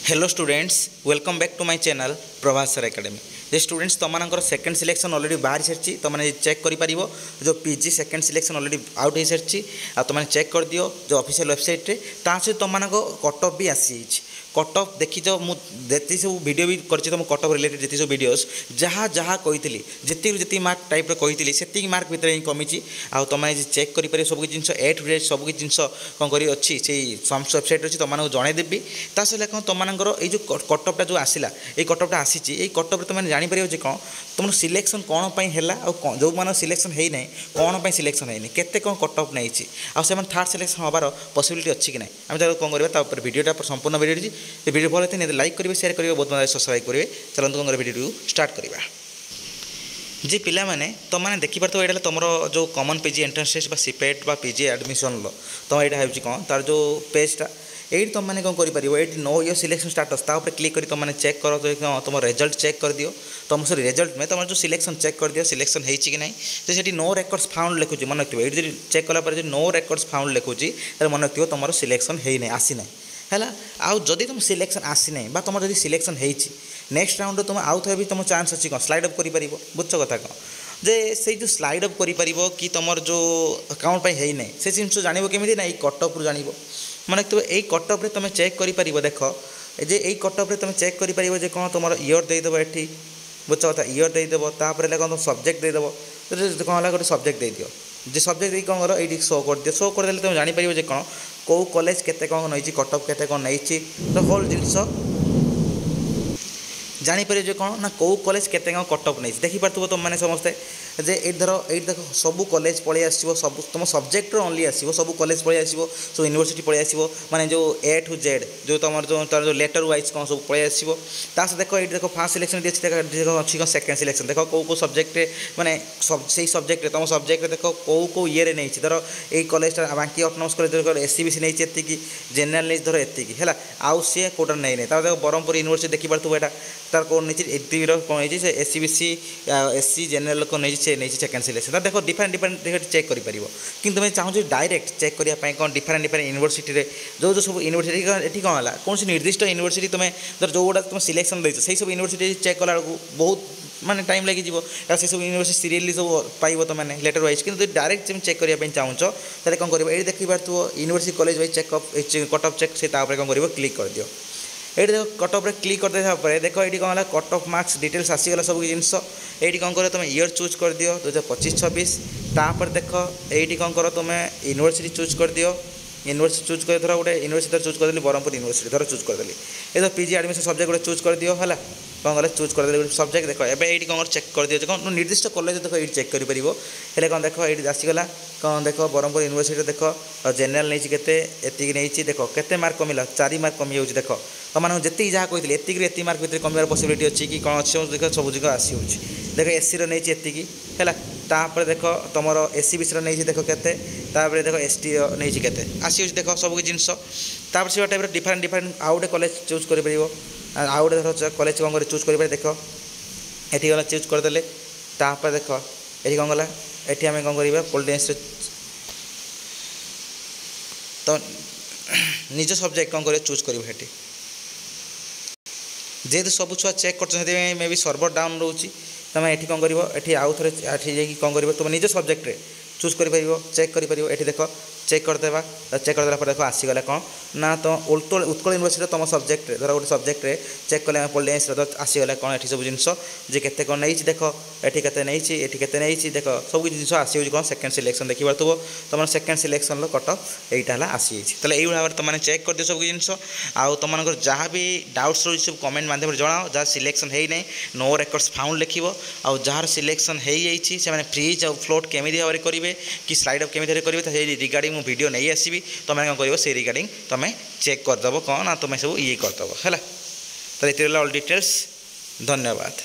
Hello students, welcome back to my channel Prabhas sir academy. जे students तुम second selection already बाहर सारी तुमने चेक कर पार जो PG second selection already out हो सारी तुमने चेक कर दियो जो ऑफिशियल वेबसाइट रे ता सहित तुम कट ऑफ भी आसी कट ऑफ देखीच मुझे सब वीडियो भी कर कट ऑफ रिलेटेड जी सब वीडियोस जहाँ जहाँ कही जी मार्क टाइप कही से मार्क भितर ही कमी आउ तुमने चेक कर सब जिन ए टू जेड सब जिन कौन कर अच्छी से सम्स वेबसाइट अच्छी तुमको जनईदेवी ता सहित कौन तुमर ये जो कट ऑफटा जो आसला ये कट ऑफटा आसी कट ऑफ तुमने जापर जे कौन तुम सिलेक्शन कौन है जो मान सिलेक्शन है ना कौन सिलेक्शन है केते कौन कट ऑफ नहीं आम थर्ड सिलेक्शन हबार पॉसिबिलिटी अच्छी कि ना आम कौन करवा वीडियोटा संपूर्ण वीडियो वीडियो भल होते लाइक करेंगे शेयर करेंगे बहुत मजा सब्सक्राइब करेंगे। चलते कौन वीडियो स्टार्ट करवा जी पिला माने तुमने देखिपार ये तुम जो common PG entrance test CPET PG admission तुम यहाँ कौन तार जो पेजटा ये तुमने कौन कर know your selection status click कर तुमने चेक कर तुम रिजल्ट चेक कर दियो तुम सॉरी रिजल्ट में तुम जो सिलेक्शन चेक कर दियो सिलेक्शन है कि नहीं तो से नो रेकर्ड्स फाउंड लिखुची मन रखिए ये चेक कलापर जो नो रेकर्ड्स फाउंड लिखुची मन रखिए तुम सिलेक्शन है नहीं आसी ना है आउ जदि तुम सिलेक्शन आसी ना तुम जब सिलेक्शन हो नेक्स्ट राउंड तुम आउ थे भी तुम चान्स अच्छी कौन स्लाइड अप कर बुझ कथा कौन जे से जो स्लाइड अप कर कि तुम जो अकाउंट है ना से जिन जान केमी ना कट ऑफ जान मैंने तो यही कट ऑफ तुम चेक कर देख जे यही कट ऑफ तुम चेक कर कौन तुम इयर देदेव ये बुझ कथा इयर देदेव तापर कौन तुम सब्जेक्ट देदेव कौन है गोटे सब्जेक्ट दे दियो जे सब्जेक्ट कौन कर ये शो कर दियो शो करदे तुम जापर कौन कौ कॉलेज केते कौन नहीं कट ऑफ केते कौन नहीं तो होल जिनस जापर कौन ना कौ कॉलेज केते कौन कट ऑफ नहीं देखिपार तुमने समस्ते जे धर ये देख सब कॉलेज पलि आसो सब तुम सब्जेक्ट ओनली आसो सब कॉलेज पलि आसो सब यूनिवर्सिटी पलि आसो माने जो ए टू जेड जो तुम जो तार जो लेटर वाइज कौन सब पलि आसो देख ये देख फर्स्ट सिलेक्शन अच्छी कौन सेकेंड सिलेक्शन देख कौ सब्जेक्ट माने से सब्जेक्ट तुम सब्जेक्ट देख कौ ये नहीं धर ये कॉलेज बाकी ऑटोनोमस कॉलेज एससीबीसी नहीं एति जेनराल नहीं धर एति है आउ सी कौटा नहीं देख ब्रह्मपुर यूनिवर्सिटी देखिपार ये तार कौन नहीं एति कौन है एससीबीसी एससी जेनराल कौन नहीं से नहीं सेकेंड सिलेक्शन देखो डिफरेंट चेक कर कि तुम्हें चाहूँ डायरेक्ट चेक करने कौन डिफरेंट यूनिवर्सिटी जो सब यूनिवर्सिटी ये कौन है कौन निर्दिष्ट यूनिवर्सिटी तुम्हें धर जो गुड़ा तुम सिलेक्शन देच से सब यूनिवर्सिटी चेक कला बहुत माने टाइम लगी से सब यूनिवर्सिटी सीरियली सब पाइब तुमने लेटर वाइज कि डायरेक्ट तुम चेक करने चाहूँ तो कौन कर ये देखिपार university college wise checkup cut off check से कौन कर क्लिक कर दियो ये देख कट ऑफ क्लिक कर देखापर देख ये कौन है कट ऑफ मार्क्स डिटेल्स आसीगला सब जिनस ये कौन कर तुम ईयर चूज कर दियो 2025-26 तापर देख ये कौन कर तुम यूनिवर्सिटी चूज कर दियो यूनिवर्सिटी चूज कर धर गोटे यूनिवर्सिटी चूज कर ब्रह्मपुर यूनिवर्सिटी धर चूज करदेली ये तो पीजी एडमिशन सब्जेक्ट गोटे चूज कर दियो है कौन कले चूज करदे गोटे सब्जेक्ट देख ये कौन चेक कर दियो कौन निर्दिष्ट कॉलेज देख ये चेक कर कौन देख ये आसीगला कौन देख ब्रह्मपुर यूनिवर्सिटी देख जेनराल नहीं केते नहीं देख केते मार्क कमिला 4 मार्क कमी हो देख तुम जी जहाँ कही एति मार्क भितर कमार पॉसिबिलिटी अच्छी कि कौन अच्छे देख सब जगह आसी देख एससी नहीं है तापर देख तुम एससीबीसी नहीं देख केते देख एसटी नहीं केते आसी देख सब जिनस तापर से टाइप डिफरेंट आउ गोटे कॉलेज चूज कर आउ गोटे धर कॉलेज कौन कर चूज कर देख ये गला चूज करदे तापर देख ये कौन गला ये आम कौन कर पॉलिटिक्स तो निज सब्जेक्ट कौन कर चूज कर जेहेतु सब छुआ चेक कर मे भी सर्वर डाउन रोचे तुम ये कौन कर आउ थे ये कौन कर तुम निज सब्जेक्ट चूज कर चेक कर ये देख चेक करदेवा चेक करदेला देख आसीगला कौन ना तो उत्कल यूनिवर्सिटी तुम सब्जेक्ट धर गोटे सब्जेक्ट चेक कले पॉलिटिक्स आसीगला कौन ये सब जिनस जे केते कौन नहीं देख ये केते नहीं देख सब जिन आसी कौन सेकेंड सिलेक्शन देखिए तुम सेकेंड सिलेक्शन कट ऑफ यहाँ आसी तेल ये भाव में तुमने चेक कर दियो सब जिनस आउ तुम जहाँ भी डाउट्स रही सब कमेंट माध्यम जनाओ जहाँ सिलेक्शन है नहीं नो रेकर्ड्स फाउंड लिख आउ जार सिलेक्शन हो फ्रीज आउ फ्लोट केमी भाव में करेंगे कि स्लाइड अप केमी करेंगे रिगार्डिंग वीडियो नहीं आसबि तुम कौन कर से रिगार्डिंग तुम चेक करदेव कौन तुम सब ये करदेव है तो ये ऑल डिटेल्स। धन्यवाद।